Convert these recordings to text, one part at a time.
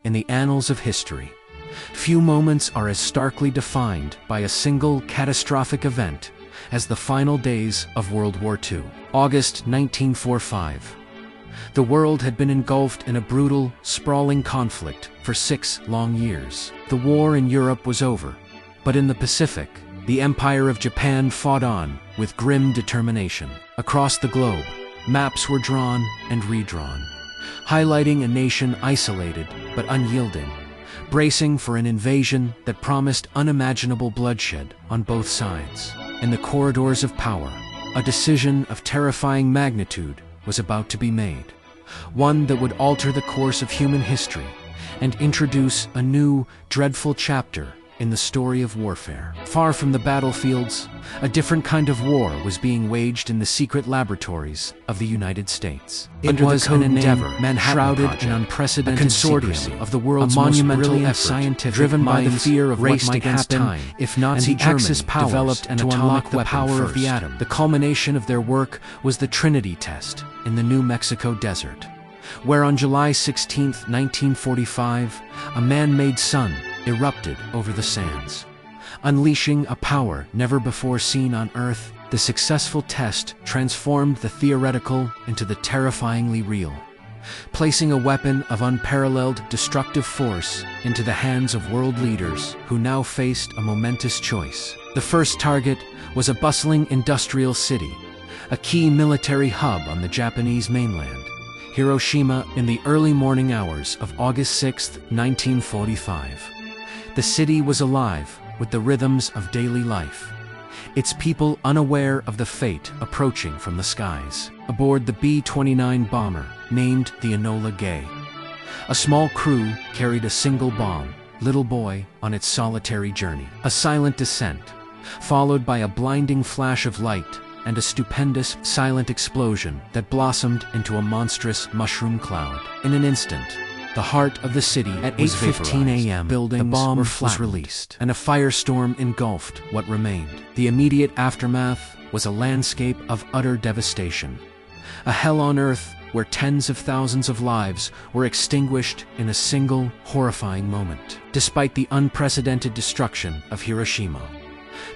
in the annals of history. Few moments are as starkly defined by a single catastrophic event as the final days of World War II. August 1945. The world had been engulfed in a brutal, sprawling conflict for 6 long years. The war in Europe was over, but in the Pacific, the Empire of Japan fought on with grim determination. Across the globe, maps were drawn and redrawn, highlighting a nation isolated but unyielding, bracing for an invasion that promised unimaginable bloodshed on both sides. In the corridors of power, a decision of terrifying magnitude was about to be made, one that would alter the course of human history and introduce a new, dreadful chapter in the story of warfare. Far from the battlefields, a different kind of war was being waged in the secret laboratories of the United States. It was an endeavor shrouded in unprecedented consortium of the world's monumental scientific driven by the fear of race against time if Nazi Germany developed and to unlock the power of the atom. The culmination of their work was the Trinity test in the New Mexico desert, where on July 16, 1945, a man-made sun erupted over the sands. Unleashing a power never before seen on Earth, the successful test transformed the theoretical into the terrifyingly real, placing a weapon of unparalleled destructive force into the hands of world leaders who now faced a momentous choice. The first target was a bustling industrial city, a key military hub on the Japanese mainland, Hiroshima. In the early morning hours of August 6, 1945. The city was alive with the rhythms of daily life, its people unaware of the fate approaching from the skies. Aboard the B-29 bomber, named the Enola Gay, a small crew carried a single bomb, Little Boy, on its solitary journey. A silent descent, followed by a blinding flash of light and a stupendous, silent explosion that blossomed into a monstrous mushroom cloud. In an instant, the heart of the city at 8:15 a.m. The bomb was released, and a firestorm engulfed what remained. The immediate aftermath was a landscape of utter devastation, a hell on earth where tens of thousands of lives were extinguished in a single, horrifying moment. Despite the unprecedented destruction of Hiroshima,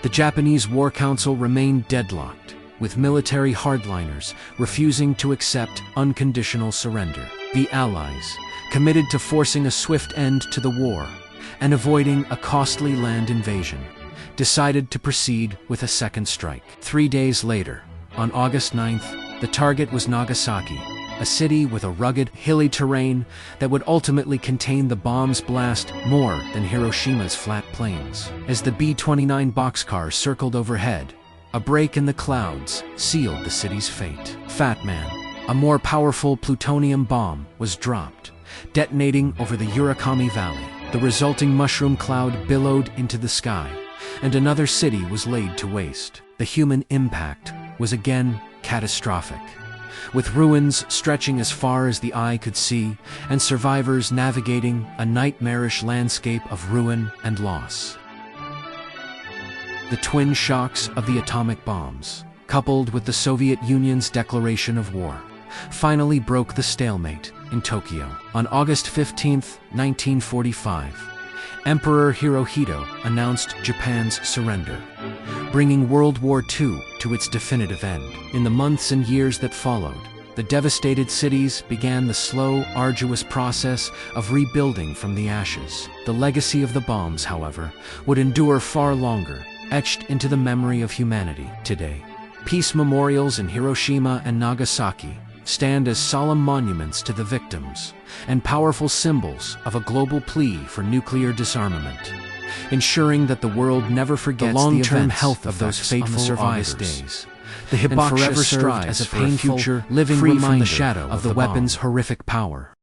the Japanese War Council remained deadlocked, with military hardliners refusing to accept unconditional surrender. The Allies, committed to forcing a swift end to the war and avoiding a costly land invasion, decided to proceed with a second strike. 3 days later, on August 9th, the target was Nagasaki, a city with a rugged, hilly terrain that would ultimately contain the bomb's blast more than Hiroshima's flat plains. As the B-29 boxcar circled overhead, a break in the clouds sealed the city's fate. Fat Man, a more powerful plutonium bomb, was dropped, detonating over the Urakami Valley. The resulting mushroom cloud billowed into the sky, and another city was laid to waste. The human impact was again catastrophic, with ruins stretching as far as the eye could see, and survivors navigating a nightmarish landscape of ruin and loss. The twin shocks of the atomic bombs, coupled with the Soviet Union's declaration of war, finally broke the stalemate in Tokyo. On August 15, 1945, Emperor Hirohito announced Japan's surrender, bringing World War II to its definitive end. In the months and years that followed, the devastated cities began the slow, arduous process of rebuilding from the ashes. The legacy of the bombs, however, would endure far longer, etched into the memory of humanity. Today, peace memorials in Hiroshima and Nagasaki stand as solemn monuments to the victims and powerful symbols of a global plea for nuclear disarmament, ensuring that the world never forgets the long-term health of those fateful survivors' days. The hibakusha forever served as a painful, living reminder of the weapon's horrific power.